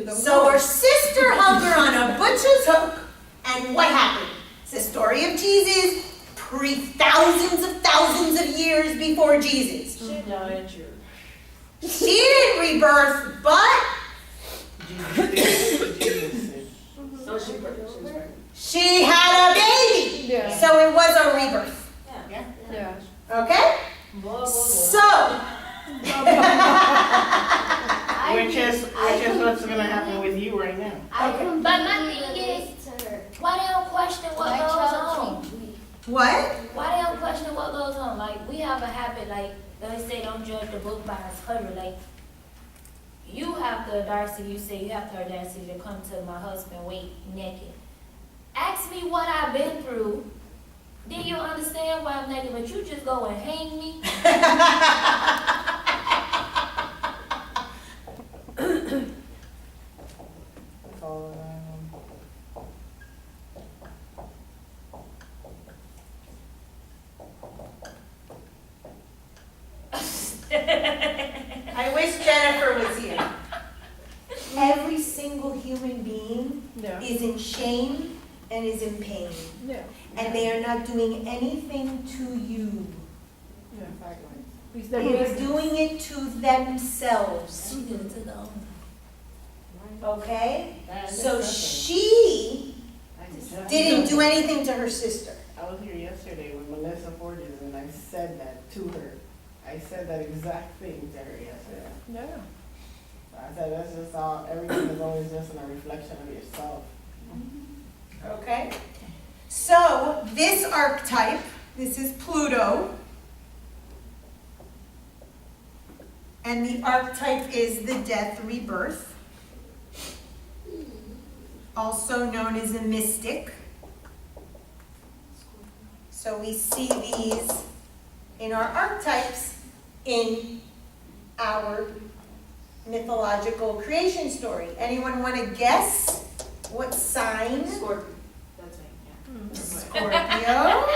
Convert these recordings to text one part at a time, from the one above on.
So her sister hung her on a butcher's hook, and what happened? It's the story of Jesus, thousands of years before Jesus. She died. She didn't rebirth, but she had a baby. Yeah. So it was a rebirth. Yeah. Okay? So. Which is what's gonna happen with you right now. But my thing is, why they don't question what goes on? What? Why they don't question what goes on? Like, we have a habit, like, they say don't judge the book by its cover. Like, you have the audacity, you say you have the audacity to come to my husband, wait, naked. Ask me what I've been through. Then you'll understand why I'm naked, but you just go and hang me. That's all I wish Jennifer was here. Every single human being Yeah. is in shame and is in pain. Yeah. And they are not doing anything to you. They are doing it to themselves. She did it to the owner. Okay? So she didn't do anything to her sister. I was here yesterday with Melissa Forges and I said that to her. I said that exact thing to her yesterday. Yeah. I said that's just all, everything is always just a reflection of yourself. Okay? So this archetype, this is Pluto. And the archetype is the death rebirth, also known as a mystic. So we see these in our archetypes in our mythological creation story. Anyone want to guess what sign? Scorpio. That's me, Scorpio.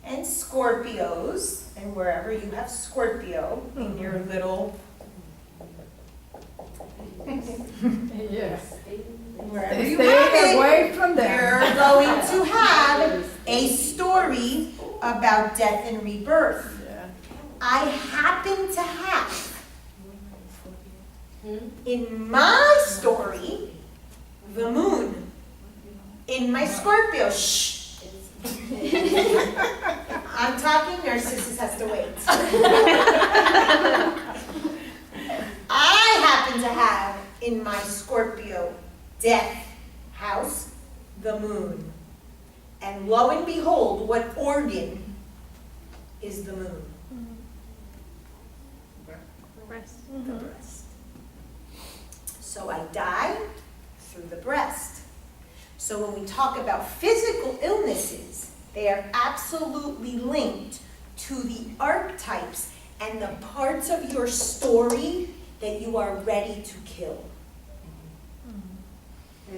And Scorpios, and wherever you have Scorpio in your little, Yes. wherever Stay you have it, away from them. you're going to have a story about death and rebirth. Yeah. I happen to have, in my story, the moon in my Scorpio. Shh. I'm talking, Narcissus has to wait. I happen to have in my Scorpio death house the moon. And lo and behold, what organ is the moon? The breast. So I die through the breast. So when we talk about physical illnesses, they are absolutely linked to the archetypes and the parts of your story that you are ready to kill.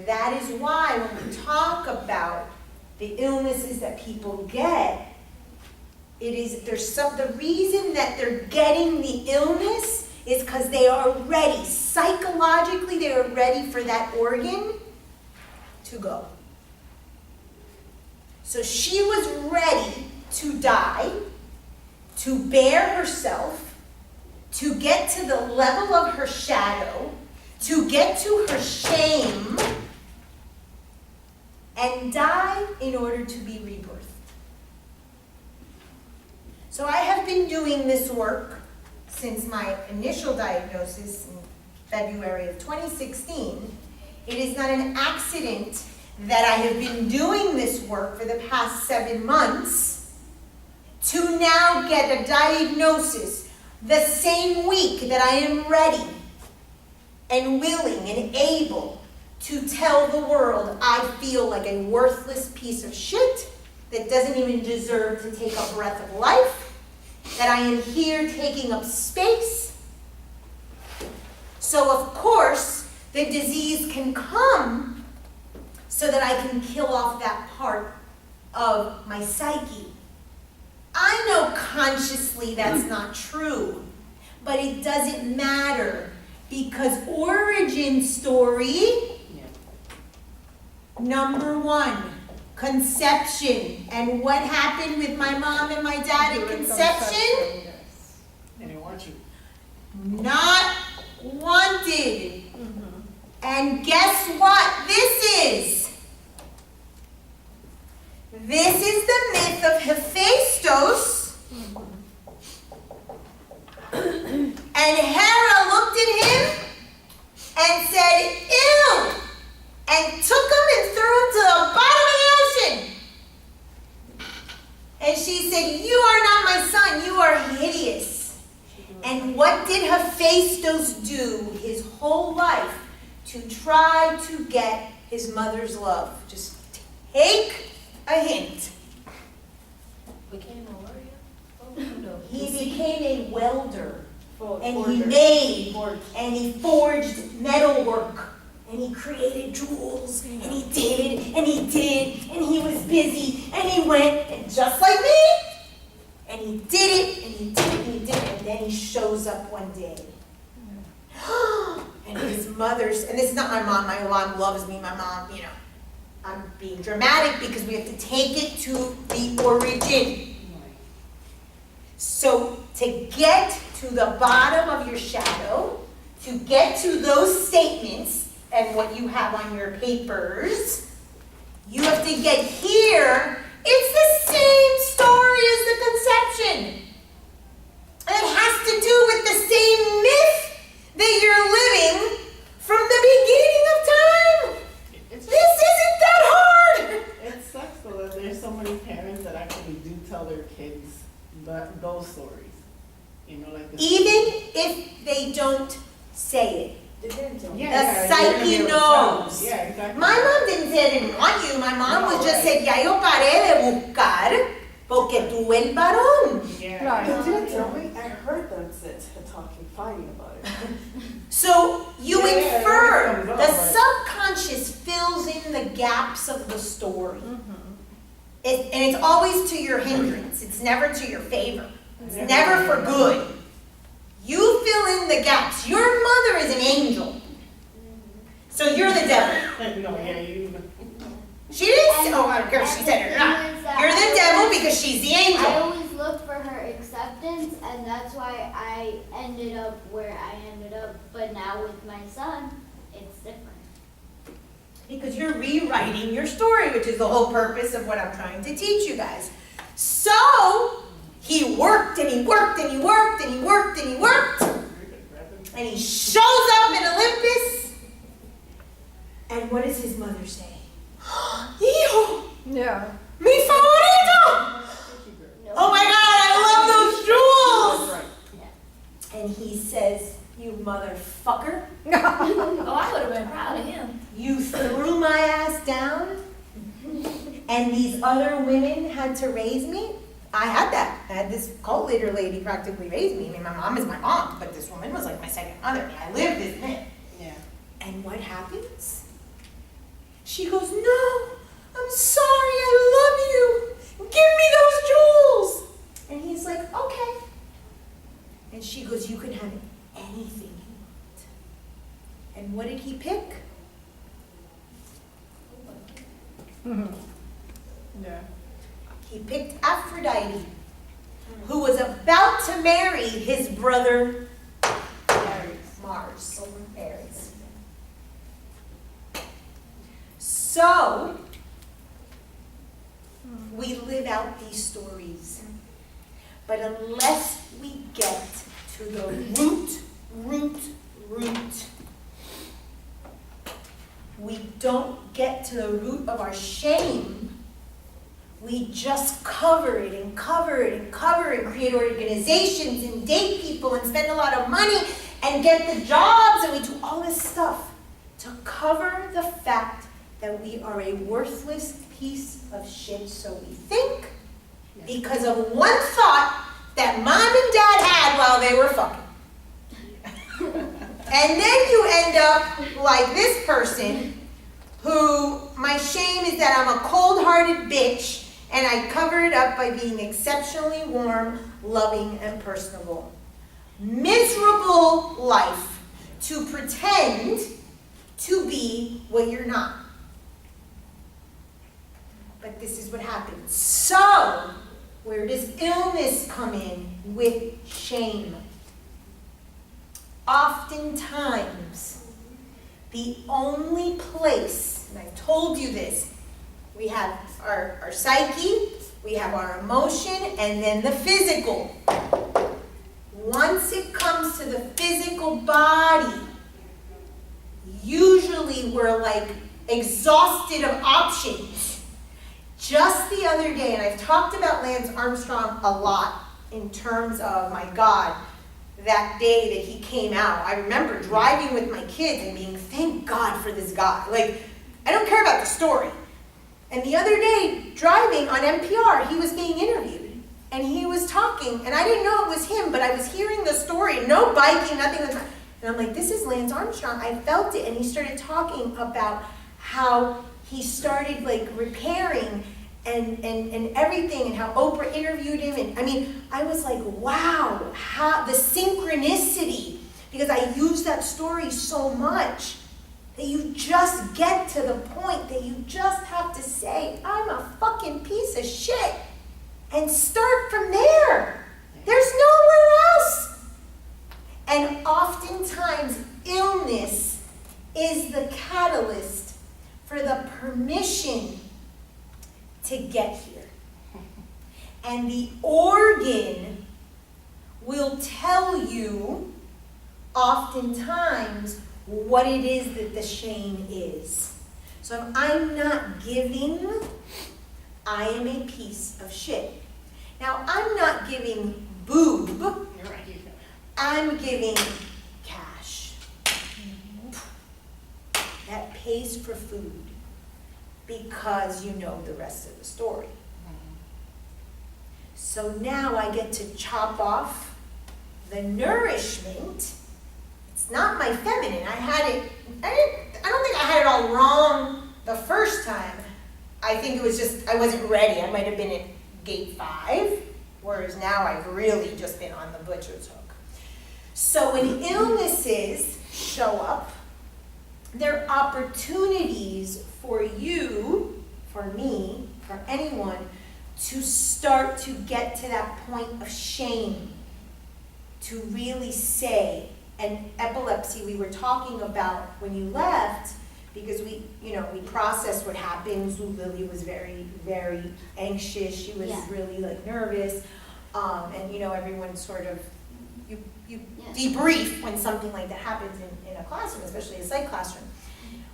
That is why when we talk about the illnesses that people get, the reason that they're getting the illness is because they are ready, psychologically they are ready for that organ to go. So she was ready to die, to bear herself, to get to the level of her shadow, to get to her shame, and die in order to be rebirthed. So I have been doing this work since my initial diagnosis in February of 2016. It is not an accident that I have been doing this work for the past 7 months to now get a diagnosis the same week that I am ready and willing and able to tell the world I feel like a worthless piece of shit that doesn't even deserve to take a breath of life, that I am here taking up space. So of course, the disease can come so that I can kill off that part of my psyche. I know consciously that's not true, but it doesn't matter Because origin story, Yeah. number one, conception. And what happened with my mom and my dad at conception? Yes. They didn't want you. Not wanted. And guess what this is? This is the myth of Hephaestus. And Hera looked at him and said, ew! And took him and threw him to the bottom of the ocean. And she said, you are not my son, you are hideous. And what did Hephaestus do his whole life to try to get his mother's love? Just take a hint. Became a warrior? Oh, no. He became a welder, and he Forger. made, Forged. and he forged metalwork, and he created jewels, and he did, and he did, and he was busy, and he went, and just like me, and he did it, and he did it, and he did it, and then he shows up one day. And his mother's, and this is not my mom loves me, my mom, you know, I'm being dramatic because we have to take it to the origin. So to get to the bottom of your shadow, to get to those statements and what you have on your papers, you have to get here. It's the same story as the conception. And it has to do with the same myth that you're living from the beginning of time. It's, This isn't that hard. it sucks though that there's so many parents that actually do tell their kids those stories. You know, like this. Even if they don't say it. They didn't tell me. The psyche knows. Yeah, exactly. My mom didn't say I didn't want you. My mom was just said, ya yo paré de buscar porque tú el varón. Yeah. Right. They didn't tell me. I heard them talking, fighting about it. So you Yeah, it infer, always comes up, the but- subconscious fills in the gaps of the story. And it's always to your hindrance. It's never to your favor. It's never for good. You fill in the gaps. Your mother is an angel. So you're the devil. No, yeah, you. She didn't, oh, I guess she said it or not. You're the devil because she's the I angel. always looked for her acceptance, and that's why I ended up where I ended up. But now with my son, it's different. Because you're rewriting your story, which is the whole purpose of what I'm trying to teach you guys. So, he worked and he worked and he worked and he worked and he worked. And he shows up in Olympus. And what does his mother say? Hijo, Yeah. mi favorito! No. Oh my God, I love those jewels! And he says, you motherfucker, Oh, I would have been proud of him. you threw my ass down, and these other women had to raise me. I had that. I had this cult leader lady practically raise me. I mean, my mom is my mom, but this woman was like my second mother. I lived this myth. Yeah. And what happens? She goes, no, I'm sorry, I love you. Give me those jewels. And he's like, okay. And she goes, you can have anything you want. And what did he pick? Yeah. He picked Aphrodite, who was about to marry his brother Mars. Aries. So, we live out these stories. But unless we get to the root, we don't get to the root of our shame. We just cover it and cover it and cover it and create organizations and date people and spend a lot of money and get the jobs and we do all this stuff to cover the fact that we are a worthless piece of shit, so we think, because of one thought that mom and dad had while they were fucking. And then you end up like this person who, my shame is that I'm a cold-hearted bitch and I cover it up by being exceptionally warm, loving, and personable. Miserable life. to pretend to be what you're not. But this is what happens. So, where does illness come in? With shame. Oftentimes, the only place, and I've told you this, we have our psyche, we have our emotion, and then the physical. Once it comes to the physical body, usually we're like exhausted of options. Just the other day, and I've talked about Lance Armstrong a lot in terms of, my God, that day that he came out. I remember driving with my kids and being, thank God for this guy. Like, I don't care about the story. And the other day, driving on NPR, he was being interviewed. And he was talking, and I didn't know it was him, but I was hearing the story, no biking, nothing. And I'm like, this is Lance Armstrong. I felt it. And he started talking about how he started like repairing and everything, and how Oprah interviewed him. And I mean, I was like, wow, how the synchronicity, because I use that story so much, that you just get to the point that you just have to say, I'm a fucking piece of shit, and start from there. There's nowhere else. And oftentimes, illness is the catalyst for the permission to get here. And the organ will tell you oftentimes what it is that the shame is. So if I'm not giving, I am a piece of shit. Now, I'm not giving boob, You're right. I'm giving cash. That pays for food, because you know the rest of the story. So now I get to chop off the nourishment. It's not my feminine. I don't think I had it all wrong the first time. I think it was just, I wasn't ready. I might have been at gate 5, whereas now I've really just been on the butcher's hook. So when illnesses show up, they're opportunities for you, for me, for anyone, to start to get to that point of shame, to really say. And epilepsy, we were talking about when you left, because we processed what happened. Lily was very, very anxious. She was really like nervous. And everyone sort of, you debrief when something like that happens in a classroom, especially a psych classroom,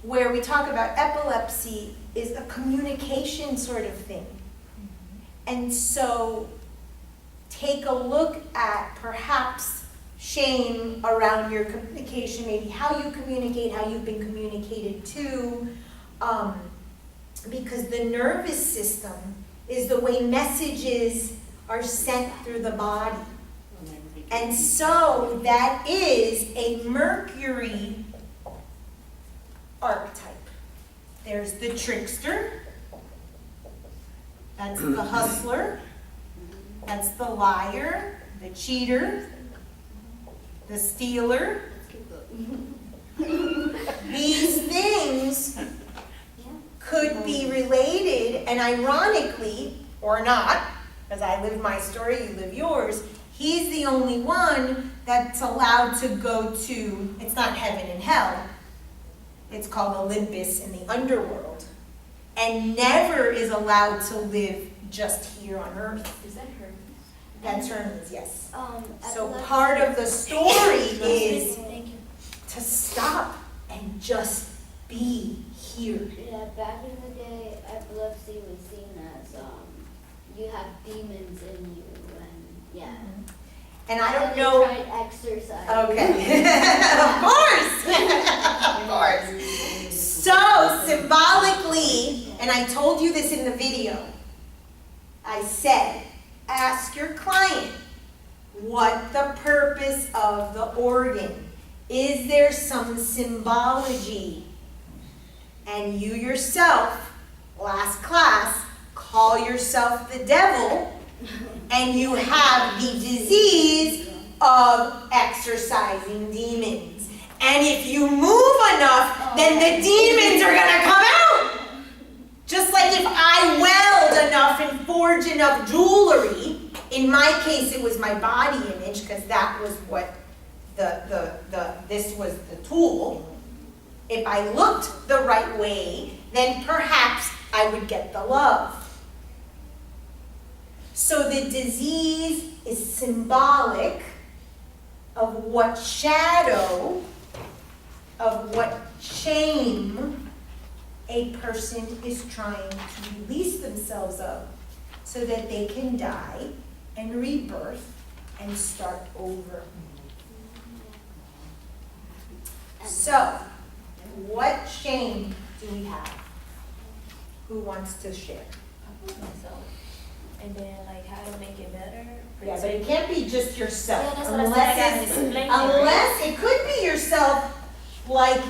where we talk about epilepsy is a communication sort of thing. And so take a look at perhaps shame around your communication, maybe how you communicate, how you've been communicated to, because the nervous system is the way messages are sent through the body. And so that is a Mercury archetype. There's the trickster, that's the hustler, that's the liar, the cheater, the stealer. These things could be related, and ironically, or not, because I live my story, you live yours, he's the only one that's allowed to go to, it's not heaven and hell, it's called Olympus in the underworld, and never is allowed to live just here on earth. Is that Hermes? That's Hermes, yes. So Epilepsy- part of the story is to stop and just be here. Yeah, back in the day, epilepsy was seen as you have demons in you, and And I don't They know. tried exercise. Okay. Of course. Of course. So symbolically, and I told you this in the video, I said, ask your client what the purpose of the organ. Is there some symbology? And you yourself, last class, call yourself the devil, and you have the disease of exorcising demons. And if you move enough, then the demons are gonna come out. Just like if I weld enough and forge enough jewelry, in my case it was my body image, because that was what this was the tool. If I looked the right way, then perhaps I would get the love. So the disease is symbolic of what shadow, of what shame a person is trying to release themselves of so that they can die and rebirth and start over. So, what shame do we have? Who wants to share? Myself. And then like how to make it better. Yeah, but it can't be just yourself. Yeah, that's what I said. I gotta explain it, right? Unless it could be yourself, like,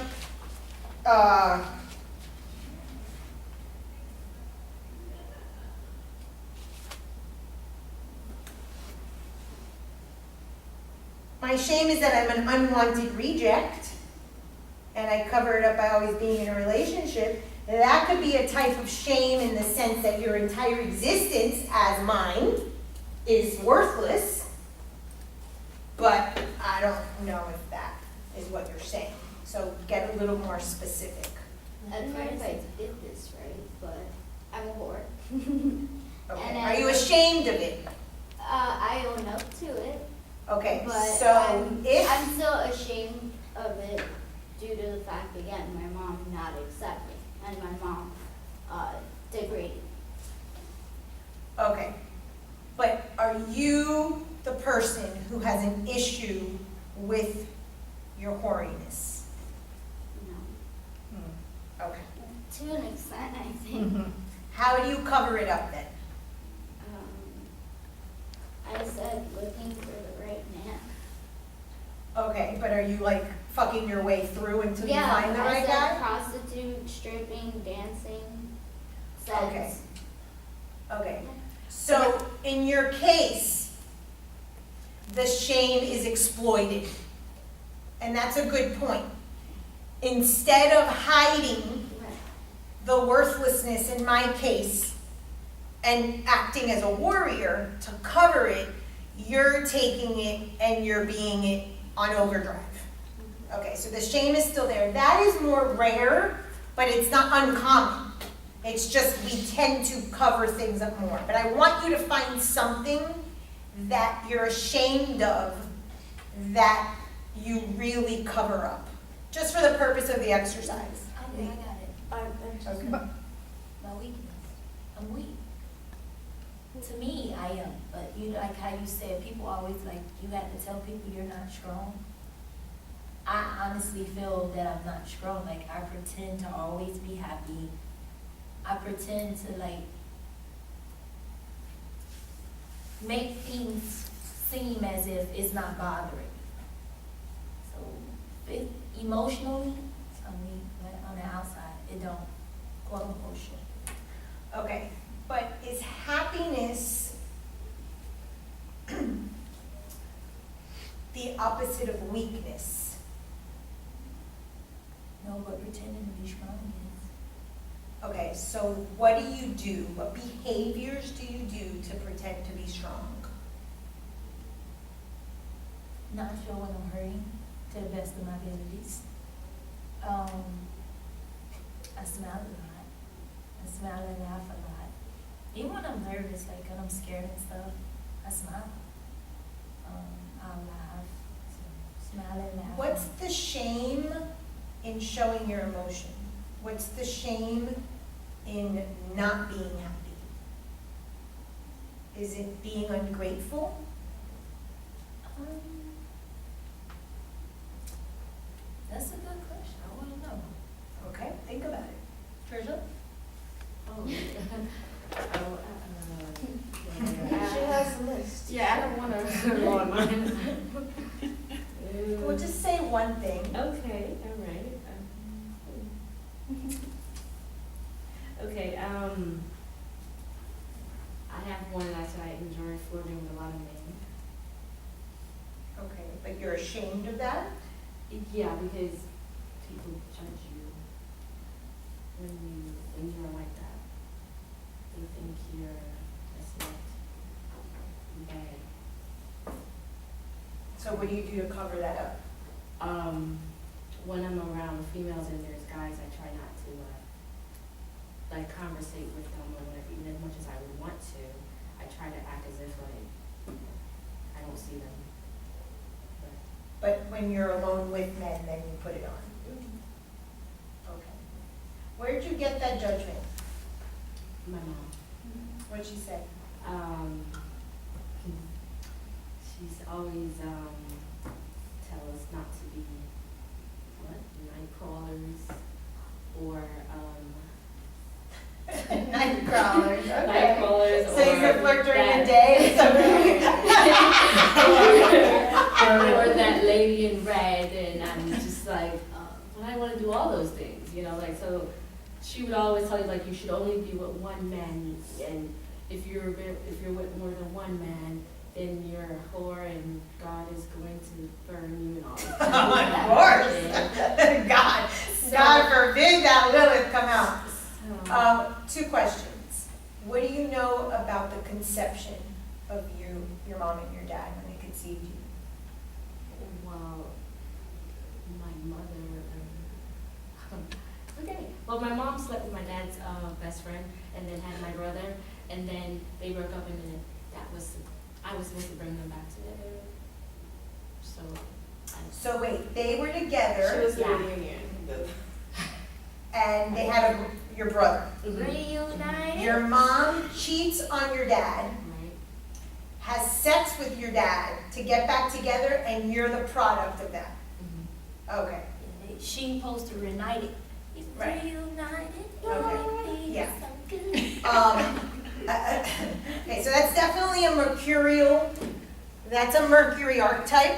my shame is that I'm an unwanted reject, and I cover it up by always being in a relationship. That could be a type of shame in the sense that your entire existence as mine is worthless, but I don't know if that is what you're saying. So get a little more specific. At first I did this right, but I'm a whore. Okay. And Are you ashamed of it? I own up to it, Okay, but so I'm if, still ashamed of it due to the fact, again, my mom not accepting and my mom degrading. okay, but are you the person who has an issue with your whoriness? No. Okay. To an extent, I think. How do you cover it up then? I said looking for the right man. Okay, but are you like fucking your way through until you Yeah, find the I right said guy? prostitute, stripping, dancing, sex. Okay. Okay, so in your case, the shame is exploited. And that's a good point. Instead of hiding Right. the worthlessness in my case and acting as a warrior to cover it, you're taking it and you're being it on overdrive. Okay, so the shame is still there. That is more rare, but it's not uncommon. It's just we tend to cover things up more. But I want you to find something that you're ashamed of that you really cover up, just for the purpose of the exercise. Okay, I got it. Okay. My weakness. I'm weak. To me, I am. But you know, like how you said, people always like, you have to tell people you're not strong. I honestly feel that I'm not strong. Like, I pretend to always be happy. I pretend to like make things seem as if it's not bothering me. So emotionally, I mean, on the outside, it don't quote unquote show. Okay, but is happiness the opposite of weakness? No, but pretending to be strong is. Okay, so what do you do? What behaviors do you do to pretend to be strong? Not sure when I'm hurting, to the best of my abilities. I smile a lot. I smile and laugh a lot. Even when I'm nervous, like when I'm scared and stuff, I smile. I'll laugh. So, smile and laugh. What's the shame in showing your emotion? What's the shame in not being happy? Is it being ungrateful? That's a good question. I want to know. Okay, think about it. Trisha? Oh, She has a list. yeah, I don't wanna go on mine. Well, just say one thing. Okay, all right. Okay, I have one that I enjoy flirting with a lot of men. Okay, but you're ashamed of that? Yeah, because people judge you when you're like that. They think you're just not bad. So what do you do to cover that up? When I'm around females and there's guys, I try not to like conversate with them or whatever, even as much as I would want to. I try to act as if like I don't see them. But when you're alone with men, then you put it on. Okay. Where'd you get that judgment? My mom. What'd she say? She's always tell us not to be night crawlers or Night crawlers, night okay. crawlers. So you can flirt during the that- day or something? or that lady in red, and I'm just like, well, I want to do all those things, you know, like, so she would always tell you, like, you should only be with one man, and if you're with more than one man, then you're a whore, and God is going to burn you and all this. Of course. God forbid that Lilith come out. So, 2 questions. What do you know about the conception of your mom and your dad when they conceived you? well, my mother, okay, well, my mom slept with my dad's best friend, and then had my brother, and then they broke up, and then I was supposed to bring them back together. So, So wait, they were She together was the Yeah. reunion. and they had your brother. Reunited. Your mom cheats on your dad, right? has sex with your dad to get back together, and you're the product of that. Mm-hmm. Okay. She supposed to reunite it. Right. Reunited. Okay. Yeah. So good. Okay, so that's definitely a mercurial, that's a Mercury archetype.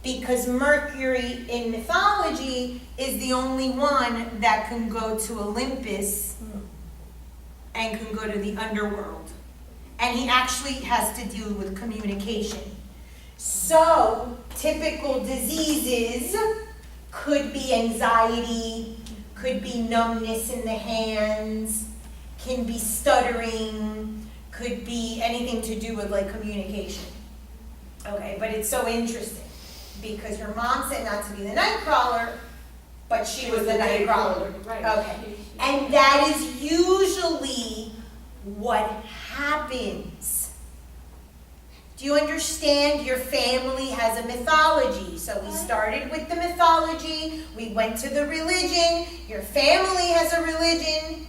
Because Mercury in mythology is the only one that can go to Olympus and can go to the underworld. And he actually has to deal with communication. So, typical diseases could be anxiety, could be numbness in the hands, can be stuttering, could be anything to do with like communication. Okay, but it's so interesting because your mom said not to be the night crawler, but she was the night crawler. Right. Okay. And that is usually what happens. Do you understand? Your family has a mythology. So we started with the mythology, we went to the religion, your family has a religion.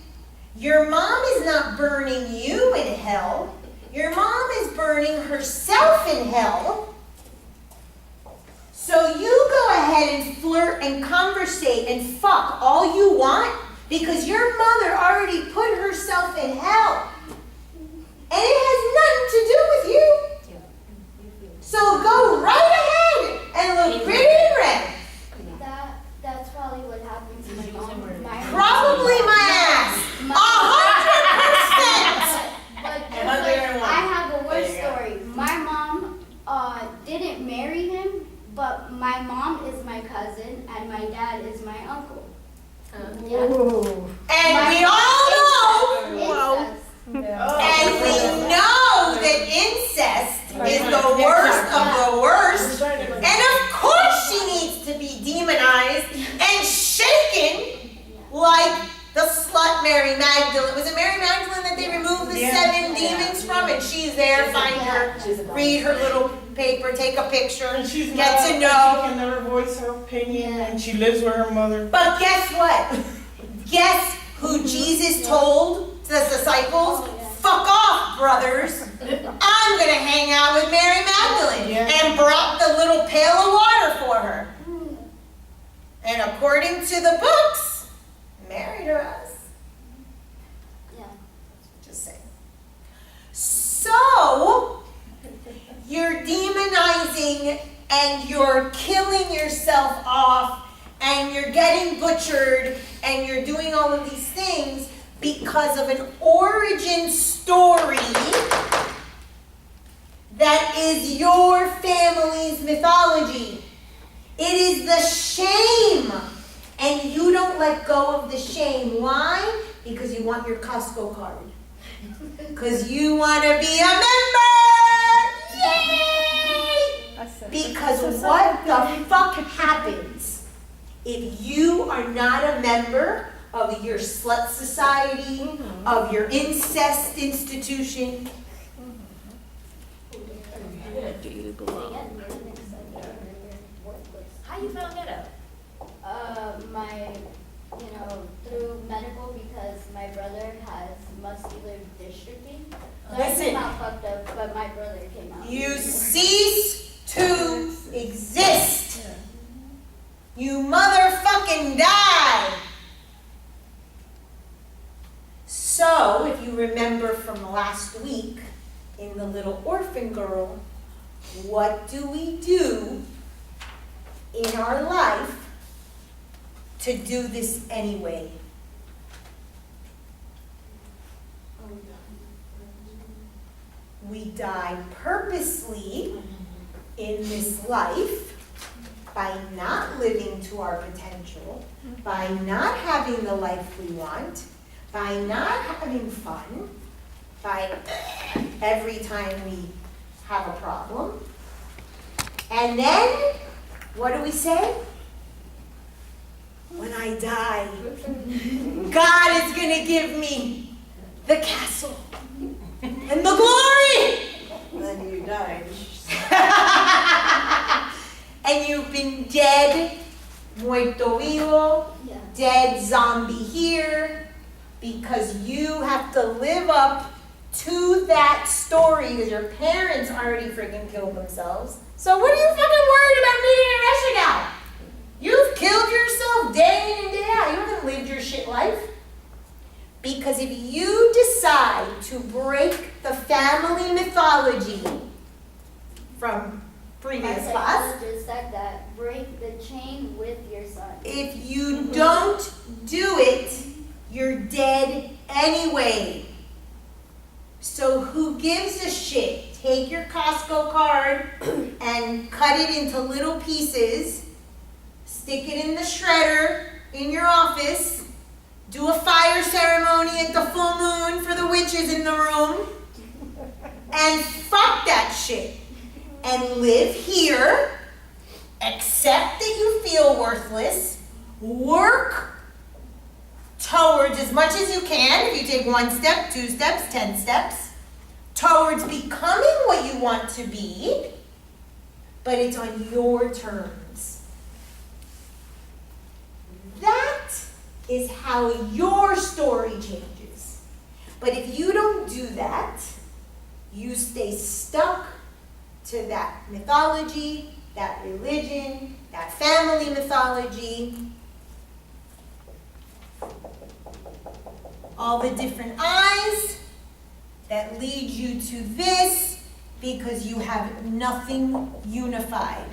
Your mom is not burning you in hell. Your mom is burning herself in hell. So you go ahead and flirt and conversate and fuck all you want because your mother already put herself in hell. And it has nothing to do with you. So go right ahead and look pretty in red. That's probably what happened to my mom. Probably my ass. 100%. But just And like, 101. I have a worse There you go. story. My mom didn't marry him, but my mom is my cousin and my dad is my uncle. Yeah. And we all know, Incest. and we know that incest is the worst of the worst. And of course she needs to be demonized and shaken like the slut Mary Magdalene. Was it Mary Magdalene that they removed the 7 demons from? And she's there, find her, read her little paper, take a picture, And she's get mad to that know. She can never voice her opinion, and she lives with her mother. But guess what? Guess who Jesus told to the disciples? Oh, yeah. Fuck off, brothers. I'm going to hang out with Mary Magdalene. Yeah. And brought the little pail of water for her. And according to the books, married her ass. Yeah. Just saying. So, you're demonizing and you're killing yourself off and you're getting butchered and you're doing all of these things because of an origin story that is your family's mythology. It is the shame. And you don't let go of the shame. Why? Because you want your Costco card. Because you want to be a member. Yay! Because what the fuck happens if you are not a member of your slut society, of your incest institution? Do you belong? How you found that out? Through medical, because my brother has muscular dystrophy. So I Listen. came out fucked up, but my brother came out. You cease to exist. You motherfucking die. So, if you remember from last week, in the little orphan girl, what do we do in our life to do this anyway? We die purposely in this life by not living to our potential, by not having the life we want, by not having fun, by every time we have a problem. And then, what do we say? When I die, God is going to give me the castle and the glory. Then you died. And you've been dead, muerto vivo, Yeah. dead zombie here, because you have to live up to that story because your parents already freaking killed themselves. So what are you fucking worried about meeting and rushing out? You've killed yourself day in and day out. You haven't lived your shit life. Because if you decide to break the family mythology from My previous class, psychologist said that break the chain with your son. if you don't do it, you're dead anyway. So who gives a shit? Take your Costco card and cut it into little pieces, stick it in the shredder in your office, do a fire ceremony at the full moon for the witches in the room, and fuck that shit. And live here, accept that you feel worthless, work towards as much as you can, if you take 1 step, 2 steps, 10 steps, towards becoming what you want to be, but it's on your terms. That is how your story changes. But if you don't do that, you stay stuck to that mythology, that religion, that family mythology, all the different eyes that lead you to this because you have nothing unified.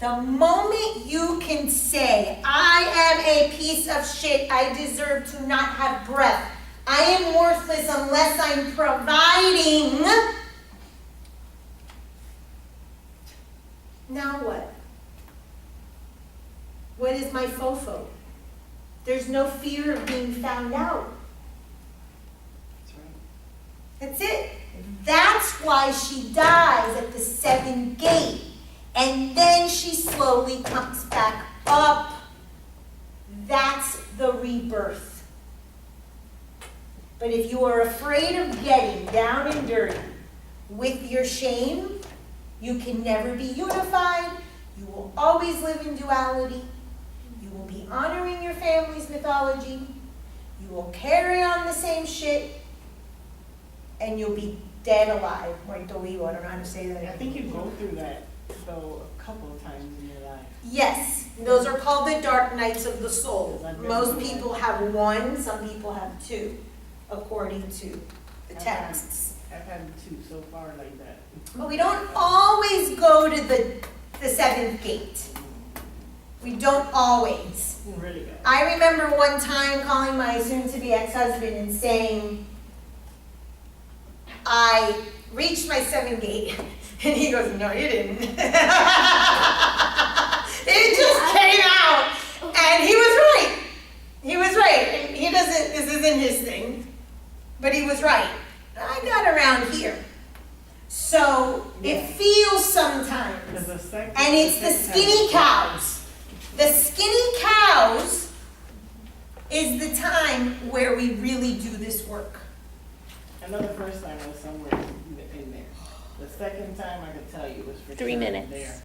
The moment you can say, I am a piece of shit, I deserve to not have breath, I am worthless unless I'm providing, now what? What is my fofo? There's no fear of being found out. That's it. That's why she dies at the 7th gate. And then she slowly comes back up. That's the rebirth. But if you are afraid of getting down and dirty with your shame, you can never be unified. You will always live in duality. You will be honoring your family's mythology. You will carry on the same shit. And you'll be dead alive. Muerto vivo, I don't know how to say that. I think you go through that, though, a couple of times in your life. Yes, those are called the dark nights of the soul. Most people have 1, some people have 2, according to the texts. I've had 2 so far like that. But we don't always go to the 7th gate. We don't always. Really bad. I remember one time calling my soon-to-be ex-husband and saying, I reached my 7th gate. And he goes, no, you didn't. It just came out. And he was right. He was right. And he doesn't, this isn't his thing, but he was right. I got around here. So it feels sometimes. Because the second. And it's the skinny cows. The skinny cows is the time where we really do this work. I know the first time was somewhere in there. The second time I could tell you was for 3 sure minutes. there.